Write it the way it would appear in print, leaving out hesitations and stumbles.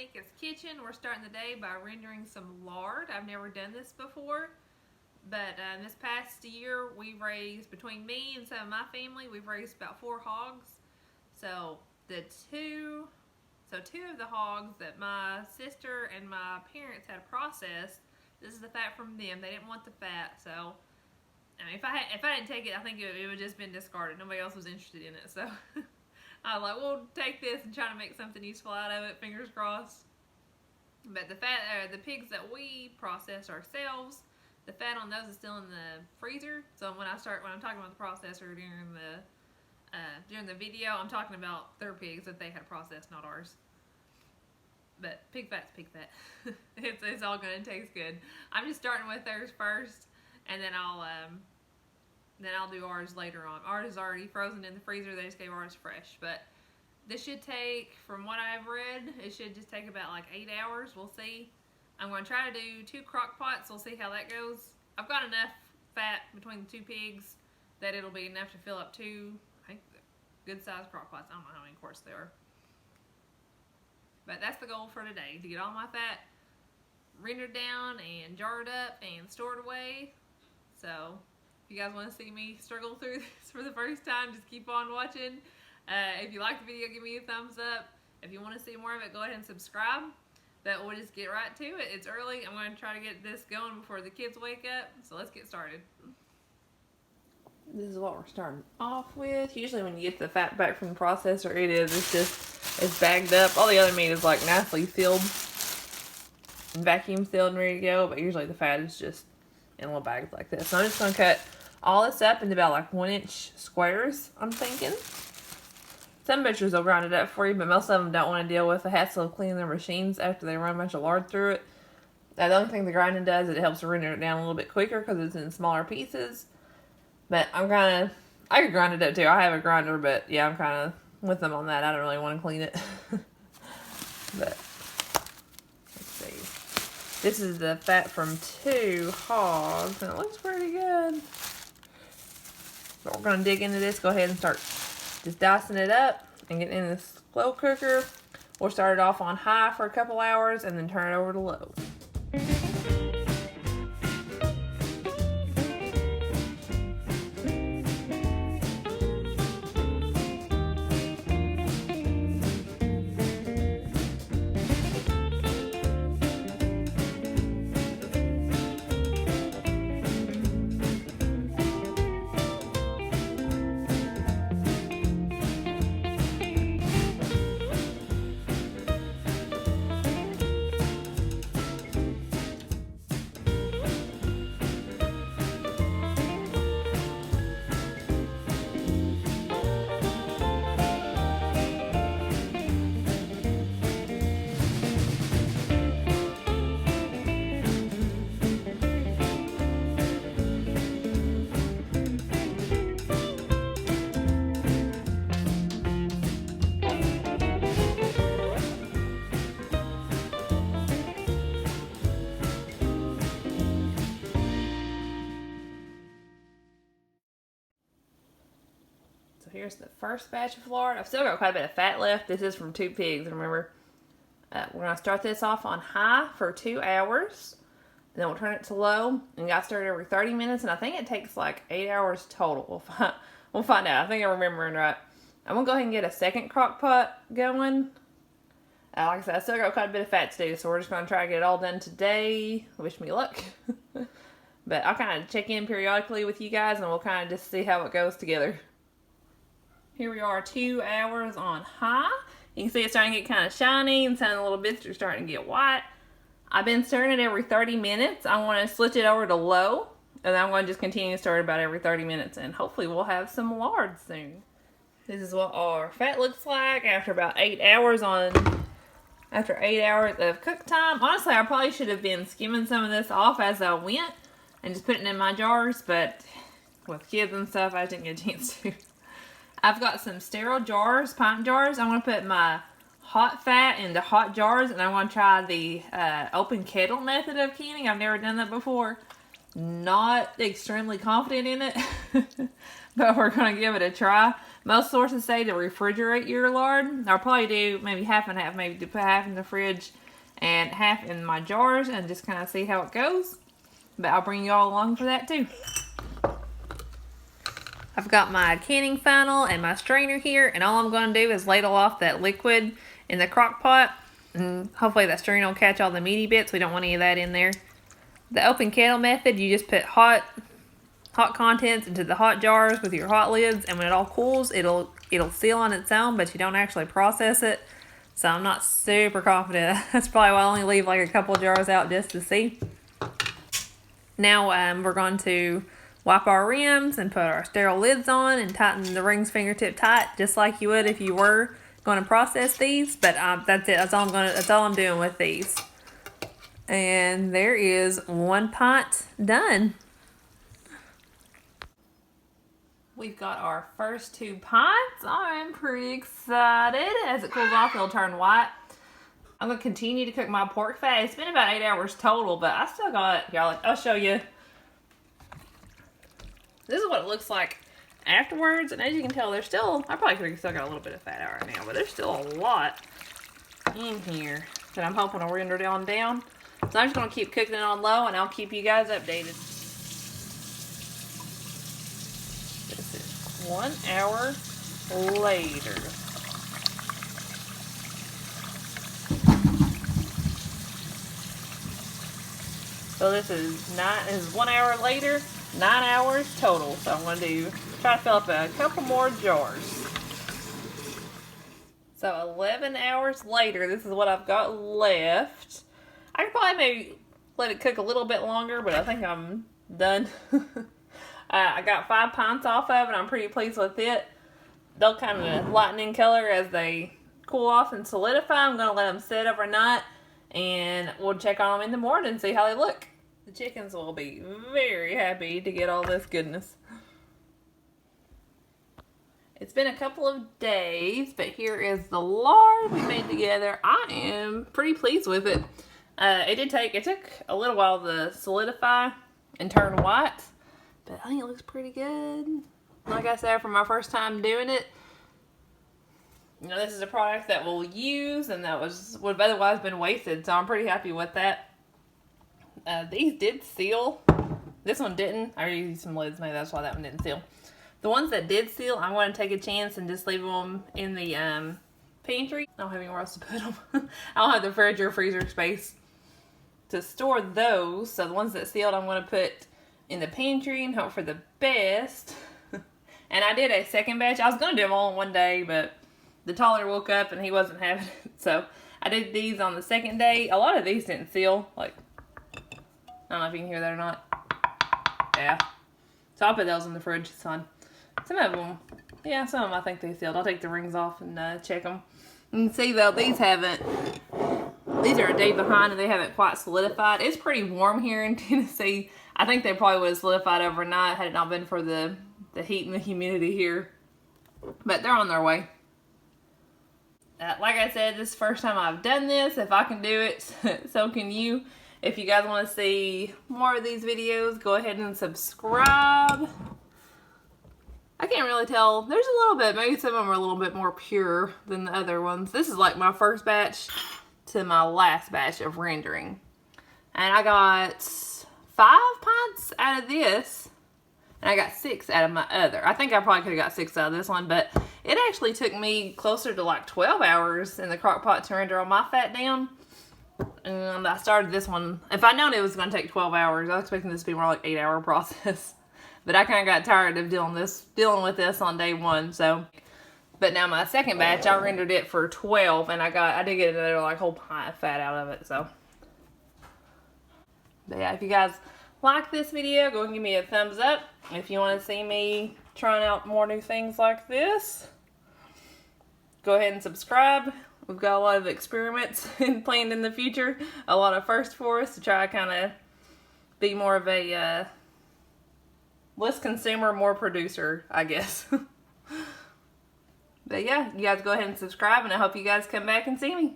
Nika's Kitchen. We're starting the day by rendering some lard. I've never done this before, but this past year we've raised, between me and some of my family, we've raised about 4 hogs. So two of the hogs that my sister and my parents had processed, this is the fat from them. They didn't want the fat, so I mean, if I didn't take it, I think it would just been discarded. Nobody else was interested in it, so I was like, we'll take this and try to make something useful out of it. Fingers crossed. But the pigs that we process ourselves, the fat on those is still in the freezer. So when I'm talking about the processor during the video, I'm talking about their pigs that they had processed, not ours. But pig fat's pig fat. it's all gonna taste good. I'm just starting with theirs first, and then I'll do ours later on. Ours is already frozen in the freezer. They just gave ours fresh. But this should take, from what I've read, it should just take about like 8 hours. We'll see. I'm going to try to do 2 crock pots. We'll see how that goes. I've got enough fat between the 2 pigs that it'll be enough to fill up 2, I think, good sized crock pots. I don't know how many quarts they are. But that's the goal for today, to get all my fat rendered down and jarred up and stored away. So if you guys want to see me struggle through this for the first time, just keep on watching. If you like the video, give me a thumbs up. If you want to see more of it, go ahead and subscribe. But we'll just get right to it. It's early. I'm going to try to get this going before the kids wake up. So let's get started. This is what we're starting off with. Usually when you get the fat back from the processor, it's bagged up. All the other meat is like nicely sealed, vacuum sealed and ready to go. But usually the fat is just in little bags like this. So I'm just going to cut all this up into about like 1-inch squares, I'm thinking. Some butchers will grind it up for you, but most of them don't want to deal with the hassle of cleaning their machines after they run a bunch of lard through it. The only thing the grinding does is it helps render it down a little bit quicker because it's in smaller pieces. But I could grind it up too. I have a grinder, but yeah, I'm kind of with them on that. I don't really want to clean it. But let's see. This is the fat from 2 hogs, and it looks pretty good. But we're going to dig into this. Go ahead and start just dicing it up and getting in this slow cooker. We'll start it off on high for a couple hours and then turn it over to low. Here's the first batch of lard. I've still got quite a bit of fat left. This is from 2 pigs, remember. We're going to start this off on high for 2 hours. Then we'll turn it to low. And got started every 30 minutes. And I think it takes like 8 hours total. We'll find out. I think I'm remembering right. I'm going to go ahead and get a second crock pot going. Like I said, I still got quite a bit of fat to do. So we're just going to try to get it all done today. Wish me luck. But I'll kind of check in periodically with you guys. And we'll kind of just see how it goes together. Here we are, 2 hours on high. You can see it's starting to get kind of shiny and some of the little bits are starting to get white. I've been stirring it every 30 minutes. I want to switch it over to low. And then I'm going to just continue to stir it about every 30 minutes. And hopefully we'll have some lard soon. This is what our fat looks like after about 8 hours after 8 hours of cook time. Honestly, I probably should have been skimming some of this off as I went and just putting it in my jars. But with kids and stuff, I didn't get a chance to. I've got some sterile jars, pint jars. I want to put my hot fat into hot jars, and I want to try the open kettle method of canning. I've never done that before. Not extremely confident in it, but we're going to give it a try. Most sources say to refrigerate your lard. I'll probably do maybe half and half, maybe to put half in the fridge and half in my jars and just kind of see how it goes. But I'll bring you all along for that too. I've got my canning funnel and my strainer here, and all I'm going to do is ladle off that liquid in the crock pot, and hopefully that strainer will catch all the meaty bits. We don't want any of that in there. The open kettle method, you just put hot contents into the hot jars with your hot lids, and when it all cools, it'll seal on its own, but you don't actually process it. So I'm not super confident. That's probably why I only leave like a couple jars out just to see. Now we're going to wipe our rims and put our sterile lids on and tighten the rings fingertip tight, just like you would if you were going to process these. But that's it. That's all I'm doing with these. And there is 1 pint done. We've got our first 2 pints. I'm pretty excited. As it cools off, it'll turn white. I'm going to continue to cook my pork fat. It's been about 8 hours total, but I still got, y'all, I'll show you. This is what it looks like afterwards, and as you can tell, there's still, I probably could have still got a little bit of fat out right now, but there's still a lot in here that I'm hoping will render down. So I'm just going to keep cooking it on low, and I'll keep you guys updated. This is 1 hour later. So this is 1 hour later, 9 hours total. So I'm going to try to fill up a couple more jars. So 11 hours later, this is what I've got left. I could probably maybe let it cook a little bit longer, but I think I'm done. I got 5 pints off of it. I'm pretty pleased with it. They'll kind of lighten in color as they cool off and solidify. I'm going to let them sit overnight, and we'll check on them in the morning and see how they look. The chickens will be very happy to get all this goodness. It's been a couple of days, but here is the lard we made together. I am pretty pleased with it. It took a little while to solidify and turn white, but I think it looks pretty good. Like I said, for my first time doing it, you know, this is a product that we'll use and that would have otherwise been wasted, so I'm pretty happy with that. These did seal. This one didn't. I already used some lids, maybe that's why that one didn't seal. The ones that did seal, I'm going to take a chance and just leave them in the pantry. I don't have anywhere else to put them. I don't have the fridge or freezer space to store those. So the ones that sealed, I'm going to put in the pantry and hope for the best. And I did a second batch. I was going to do them all in one day, but the toddler woke up and he wasn't having it. So I did these on the second day. A lot of these didn't seal. Like, I don't know if you can hear that or not. Yeah. So I'll put those in the fridge. It's fun. Some of them, yeah, some of them I think they sealed. I'll take the rings off and check them. You can see though, these are a day behind and they haven't quite solidified. It's pretty warm here in Tennessee. I think they probably would have solidified overnight had it not been for the heat and the humidity here. But they're on their way. Like I said, this is the first time I've done this. If I can do it, so can you. If you guys want to see more of these videos, go ahead and subscribe. I can't really tell. There's a little bit. Maybe some of them are a little bit more pure than the other ones. This is like my first batch to my last batch of rendering. And I got 5 pints out of this. And I got 6 out of my other. I think I probably could have got 6 out of this one. But it actually took me closer to like 12 hours in the crock pot to render all my fat down. And I started this one. If I'd known it was going to take 12 hours, I was expecting this to be more like 8-hour process. But I kind of got tired of dealing with this on day 1. So, but now my second batch, I rendered it for 12, and I did get another like whole pint of fat out of it. So, but yeah, if you guys like this video, go and give me a thumbs up. If you want to see me trying out more new things like this, go ahead and subscribe. We've got a lot of experiments planned in the future, a lot of firsts for us to try to kind of be more of a less consumer, more producer, I guess. But yeah, you guys go ahead and subscribe, and I hope you guys come back and see me.